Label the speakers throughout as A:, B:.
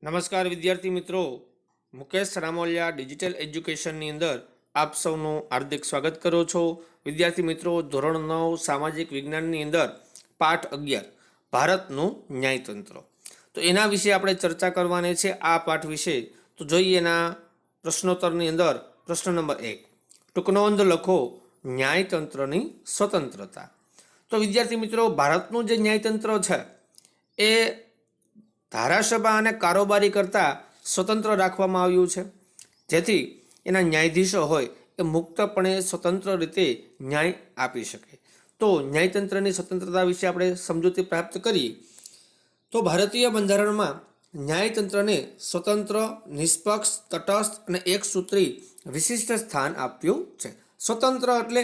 A: નમસ્કાર વિદ્યાર્થી મિત્રો, મુકેશ રામોલિયા ડિજિટલ એજ્યુકેશનની અંદર આપ સૌનું હાર્દિક સ્વાગત કરું છું. વિદ્યાર્થી મિત્રો, ધોરણ 9 સામાજિક વિજ્ઞાનની અંદર પાઠ 11 ભારતનું ન્યાયતંત્ર, તો એના વિશે આપણે ચર્ચા કરવાની છે. આ પાઠ વિશે તો જોઈએ એના પ્રશ્નોત્તરની અંદર પ્રશ્ન નંબર 1, ટૂંકનોંધ લખો ન્યાયતંત્રની સ્વતંત્રતા. તો વિદ્યાર્થી મિત્રો, ભારતનું જે ન્યાયતંત્ર છે એ ધારાસભા અને કારોબારી કરતાં સ્વતંત્ર રાખવામાં આવ્યું છે, જેથી એના ન્યાયાધીશો હોય એ મુક્તપણે સ્વતંત્ર રીતે ન્યાય આપી શકે. તો ન્યાયતંત્રની સ્વતંત્રતા વિશે આપણે સમજૂતી પ્રાપ્ત કરીએ તો ભારતીય બંધારણમાં ન્યાયતંત્રને સ્વતંત્ર, નિષ્પક્ષ, તટસ્થ અને એકસૂત્રી વિશિષ્ટ સ્થાન આપ્યું છે. સ્વતંત્ર એટલે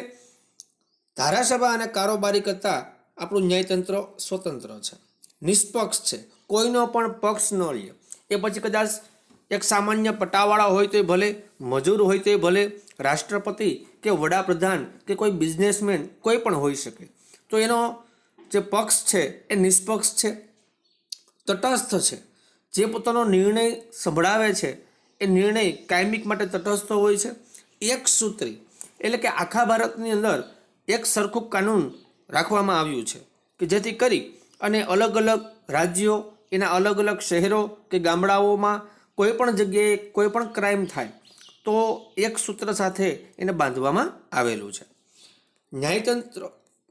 A: ધારાસભા અને કારોબારી કરતાં આપણું ન્યાયતંત્ર સ્વતંત્ર છે, નિષ્પક્ષ છે, કોઈનો પણ પક્ષ ન લે. એ પછી કદાચ એક સામાન્ય પટાવાળા હોય તો ભલે, મજૂર હોય તો ભલે, રાષ્ટ્રપતિ કે વડાપ્રધાન કે કોઈ બિઝનેસમેન કોઈ પણ હોઈ શકે. તો એનો જે પક્ષ છે એ નિષ્પક્ષ છે, તટસ્થ છે. જે પોતાનો નિર્ણય સંભળાવે છે એ નિર્ણય કાયમિક માટે તટસ્થ હોય છે. એક સૂત્રી એટલે કે આખા ભારતની અંદર એક સરખું કાનૂન રાખવામાં આવ્યું છે કે જેથી કરી અને અલગ અલગ રાજ્યો, એના અલગ અલગ શહેરો કે ગામડાઓમાં કોઈ પણ જગ્યાએ કોઈ પણ ક્રાઇમ થાય તો એક સૂત્ર સાથે એને બાંધવામાં આવેલું છે. ન્યાયતંત્ર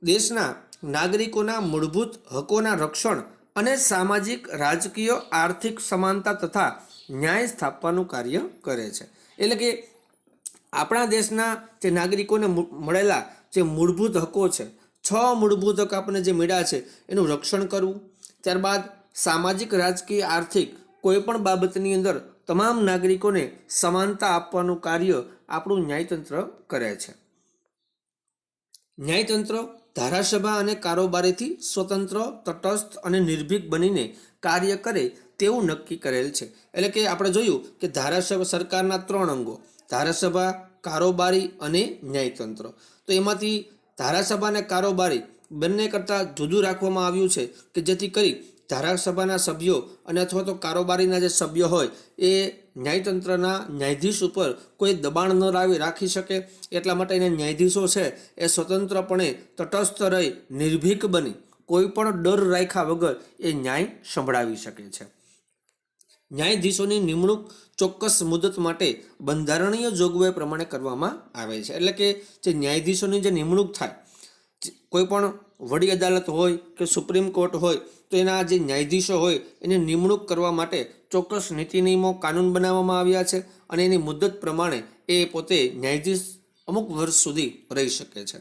A: દેશના નાગરિકોના મૂળભૂત હકોના રક્ષણ અને સામાજિક, રાજકીય, આર્થિક સમાનતા તથા ન્યાય સ્થાપવાનું કાર્ય કરે છે. એટલે કે આપણા દેશના જે નાગરિકોને મળેલા જે મૂળભૂત હકો છે, 6 મૂળભૂત હક આપણને જે મળ્યા છે એનું રક્ષણ કરવું, ત્યારબાદ સામાજિક, રાજકીય, આર્થિક કોઈ પણ બાબતની અંદર તમામ નાગરિકોને સમાનતા આપવાનું કાર્ય આપણું ન્યાયતંત્ર કરે છે. ન્યાયતંત્ર ધારાસભા અને કારોબારીથી સ્વતંત્ર, તટસ્થ અને નિર્ભીક બનીને કાર્ય કરે તેવું નક્કી કરેલ છે. એટલે કે આપણે જોયું કે ધારાસભા સરકારના 3 અંગો, ધારાસભા, કારોબારી અને ન્યાયતંત્ર. તો એમાંથી ધારાસભા અને કારોબારી બંને કરતાં જુદું રાખવામાં આવ્યું છે કે જેથી કરી ધારાસભાના સભ્યો અને અથવા તો કારોબારીના જે સભ્યો હોય એ ન્યાયતંત્રના ન્યાયાધીશ ઉપર કોઈ દબાણ ન રાખી શકે. એટલા માટે એને ન્યાયાધીશો છે એ સ્વતંત્રપણે તટસ્થ રહી, નિર્ભીક બની, કોઈ પણ ડર રાખ્યા વગર એ ન્યાય સંભળાવી શકે છે. ન્યાયાધીશોની નિમણૂક ચોક્કસ મુદત માટે બંધારણીય જોગવાઈ પ્રમાણે કરવામાં આવે છે. એટલે કે જે ન્યાયાધીશોની જે નિમણૂક થાય, કોઈ પણ વડી અદાલત હોય કે સુપ્રીમ કોર્ટ હોય તો એના જે ન્યાયાધીશો હોય એની નિમણૂક કરવા માટે ચોક્કસ નીતિ નિયમો, કાનૂન બનાવવામાં આવ્યા છે અને એની મુદત પ્રમાણે એ પોતે ન્યાયાધીશ અમુક વર્ષ સુધી રહી શકે છે.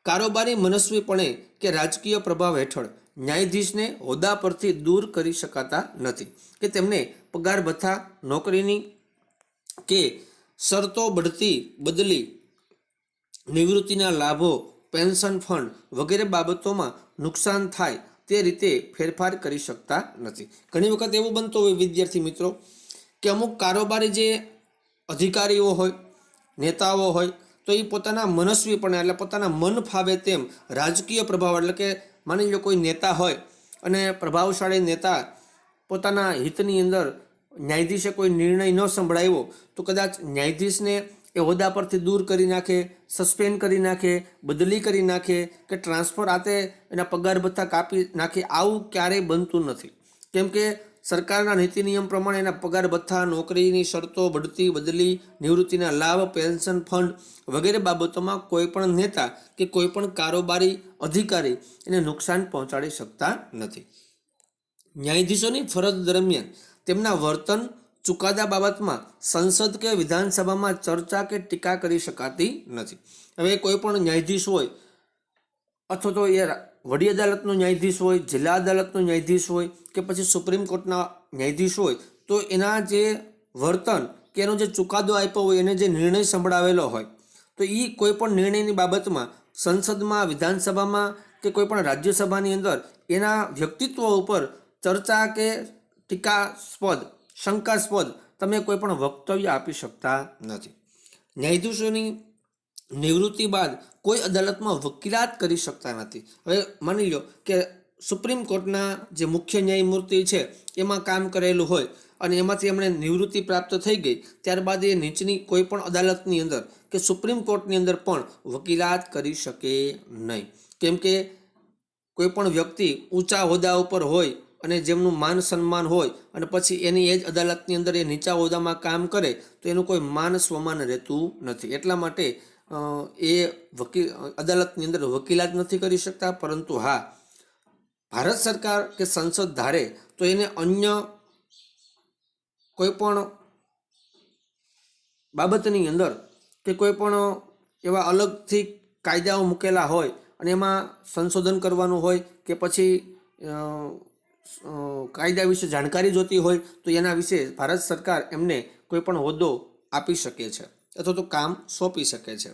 A: કારોબારી મનસ્વીપણે કે રાજકીય પ્રભાવ હેઠળ ન્યાયાધીશને હોદ્દા પરથી દૂર કરી શકાતા નથી કે તેમને પગાર ભથ્થા, નોકરીની કે શરતો, બઢતી, બદલી, નિવૃત્તિના લાભો, પેન્શન ફંડ વગેરે બાબતોમાં નુકસાન થાય તે રીતે ફેરફાર કરી શકતા નથી. ઘણી વખત એવું બનતું હોય વિદ્યાર્થી મિત્રો કે અમુક કારોબારી જે અધિકારીઓ હોય, નેતાઓ હોય તો એ પોતાના મનસ્વીપણે એટલે પોતાના મન ફાવે તેમ રાજકીય પ્રભાવ, એટલે કે માની લો કોઈ નેતા હોય અને પ્રભાવશાળી નેતા પોતાના હિતની અંદર ન્યાયાધીશે કોઈ નિર્ણય ન સંભળાવ્યો તો કદાચ ન્યાયાધીશને એ હોદ્દા પરથી દૂર કરી નાખે, સસ્પેન્ડ કરી નાખે, બદલી કરી નાખે કે ટ્રાન્સફર આતે એના પગાર ભથ્થા કાપી નાખે. આવું ક્યારેય બનતું નથી, કેમ કે સરકારના નીતિ નિયમ પ્રમાણે એના પગાર ભથ્થા, નોકરીની શરતો, બઢતી, બદલી, નિવૃત્તિના લાભ, પેન્શન ફંડ વગેરે બાબતોમાં કોઈ પણ નેતા કે કોઈ પણ કારોબારી અધિકારી એને નુકસાન પહોંચાડી શકતા નથી. ન્યાયાધીશોની ફરજ દરમિયાન તેમના વર્તન, ચુકાદા બાબતમાં સંસદ કે વિધાનસભામાં ચર્ચા કે ટીકા કરી શકાતી નથી. હવે કોઈ પણ ન્યાયાધીશ હોય અથવા તો એ વડી અદાલતનો ન્યાયાધીશ હોય, જિલ્લા અદાલતનો ન્યાયાધીશ હોય કે પછી સુપ્રીમ કોર્ટના ન્યાયાધીશ હોય તો એના જે વર્તન કે એનો જે ચુકાદો આપ્યો હોય, એને જે નિર્ણય સંભળાવેલો હોય તો એ કોઈ પણ નિર્ણયની બાબતમાં સંસદમાં, વિધાનસભામાં કે કોઈ પણ રાજ્યસભાની અંદર એના વ્યક્તિત્વ ઉપર ચર્ચા કે ટીકાસ્પદ, શંકાસ્પદ તમે કોઈ પણ વક્તવ્ય આપી શકતા નથી. ન્યાયાધીશોની નિવૃત્તિ બાદ કોઈ અદાલતમાં વકીલાત કરી શકતા નથી. હવે માની લો કે સુપ્રીમ કોર્ટના જે મુખ્ય ન્યાયમૂર્તિ છે એમાં કામ કરેલું હોય અને એમાંથી એમણે નિવૃત્તિ પ્રાપ્ત થઈ ગઈ, ત્યારબાદ એ નીચની કોઈ પણ અદાલતની અંદર કે સુપ્રીમ કોર્ટની અંદર પણ વકીલાત કરી શકે નહીં. કેમ કે કોઈ પણ વ્યક્તિ ઊંચા હોદ્દા ઉપર હોય અને જેમનું માન સન્માન હોય અને પછી એની એ જ અદાલતની અંદર એ નીચા હોદ્દામાં કામ કરે તો એનું કોઈ માન સ્વમાન રહેતું નથી. એટલા માટે એ અદાલતની અંદર વકીલાત નથી કરી શકતા. પરંતુ હા, ભારત સરકાર કે સંસદ ધારે તો એને અન્ય કોઈ પણ બાબતની અંદર કે કોઈ પણ એવા અલગથી કાયદાઓ મૂકેલા હોય અને એમાં સંશોધન કરવાનું હોય કે પછી કાયદા વિશે જાણકારી જોતી હોય તો એના વિશે ભારત સરકાર એમને કોઈ પણ હોદ્દો આપી શકે છે અથવા તો કામ સોંપી શકે છે.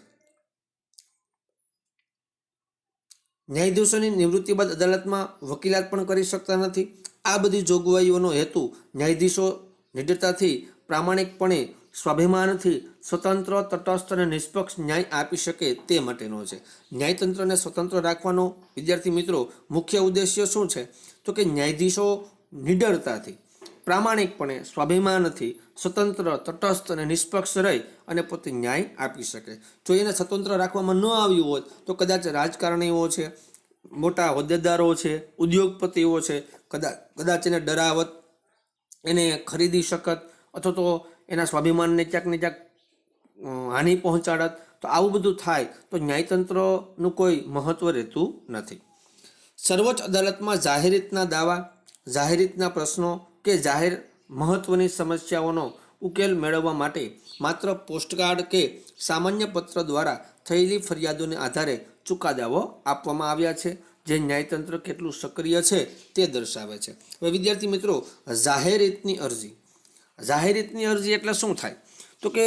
A: ન્યાયાધીશોની નિવૃત્તિ બાદ અદાલતમાં વકીલાત પણ કરી શકતા નથી. આ બધી જોગવાઈઓનો હેતુ ન્યાયાધીશો નિડરતાથી, પ્રામાણિકપણે, સ્વાભિમાનથી સ્વતંત્ર, તટસ્થ અને નિષ્પક્ષ ન્યાય આપી શકે તે માટેનો છે. ન્યાયતંત્રને સ્વતંત્ર રાખવાનો વિદ્યાર્થી મિત્રો મુખ્ય ઉદ્દેશ્ય શું છે? તો કે ન્યાયાધીશો નિડરતાથી, પ્રામાણિકપણે, સ્વાભિમાનથી સ્વતંત્ર, તટસ્થ અને નિષ્પક્ષ રહી અને પોતે ન્યાય આપી શકે. જો એને સ્વતંત્ર રાખવામાં ન આવ્યું હોત તો કદાચ રાજકારણીઓ છે, મોટા હોદ્દેદારો છે, ઉદ્યોગપતિઓ છે, કદાચ એને ડરાવત, એને ખરીદી શકત અથવા તો એના સ્વાભિમાનને ક્યાંક ને ક્યાંક હાનિ પહોંચાડત. તો આવું બધું થાય તો ન્યાયતંત્રનું કોઈ મહત્ત્વ રહેતું નથી. સર્વોચ્ચ અદાલતમાં જાહેર હિતના દાવા, જાહેર હિતના પ્રશ્નો કે જાહેર મહત્ત્વની સમસ્યાઓનો ઉકેલ મેળવવા માટે માત્ર પોસ્ટકાર્ડ કે સામાન્ય પત્ર દ્વારા થયેલી ફરિયાદોને આધારે ચુકાદાઓ આપવામાં આવ્યા છે, જે ન્યાયતંત્ર કેટલું સક્રિય છે તે દર્શાવે છે. હવે વિદ્યાર્થી મિત્રો, જાહેર હિતની અરજી, જાહેર હિતની અરજી એટલે શું થાય? તો કે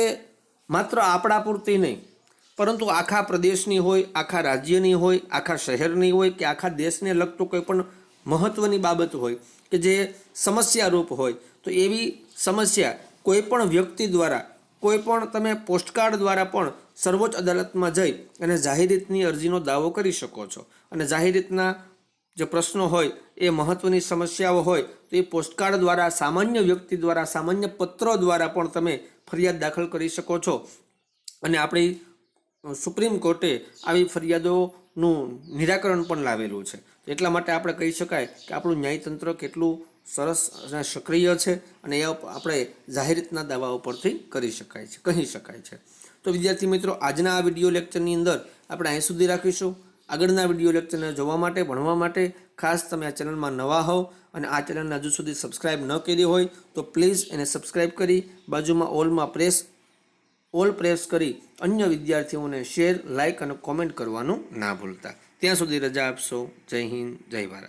A: માત્ર આપણા પૂરતી નહીં, પરંતુ આખા પ્રદેશની હોય, આખા રાજ્યની હોય, આખા શહેરની હોય કે આખા દેશને લગતું કોઈ પણ મહત્ત્વની બાબત હોય કે જે સમસ્યારૂપ હોય, તો એવી સમસ્યા કોઈ પણ વ્યક્તિ દ્વારા, કોઈ પણ તમે પોસ્ટકાર્ડ દ્વારા પણ સર્વોચ્ચ અદાલતમાં જઈ અને જાહેર હિતની અરજીનો દાવો કરી શકો છો. અને જાહેર હિતના જે પ્રશ્નો હોય, એ મહત્ત્વની સમસ્યાઓ હોય તો એ પોસ્ટકાર્ડ દ્વારા, સામાન્ય વ્યક્તિ દ્વારા, સામાન્ય પત્રો દ્વારા પણ તમે ફરિયાદ દાખલ કરી શકો છો. અને આપણી સુપ્રીમ કોર્ટે આવી ફરિયાદોનું નિરાકરણ પણ લાવેલું છે. એટલા માટે આપણે કહી શકાય કે આપણું ન્યાયતંત્ર કેટલું સરસ અને સક્રિય છે અને એ આપણે જાહેર રીતના દાવાઓ પરથી કહી શકાય છે. તો વિદ્યાર્થી મિત્રો, આજના આ વિડીયો લેક્ચરની અંદર આપણે અહીં સુધી રાખીશું. આગળના વિડીયો લેક્ચરને જોવા માટે, ભણવા માટે ખાસ તમે આ ચેનલમાં નવા હોવ અને આ ચેનલને હજુ સુધી સબસ્ક્રાઈબ ન કરી હોય તો પ્લીઝ એને સબસ્ક્રાઈબ કરી બાજુમાં ઓલ પ્રેસ કરી અન્ય વિદ્યાર્થીઓને શેર, લાઇક અને કોમેન્ટ કરવાનું ના ભૂલતા. ત્યાં સુધી રજા આપશો. જય હિન્દ, જય ભારત.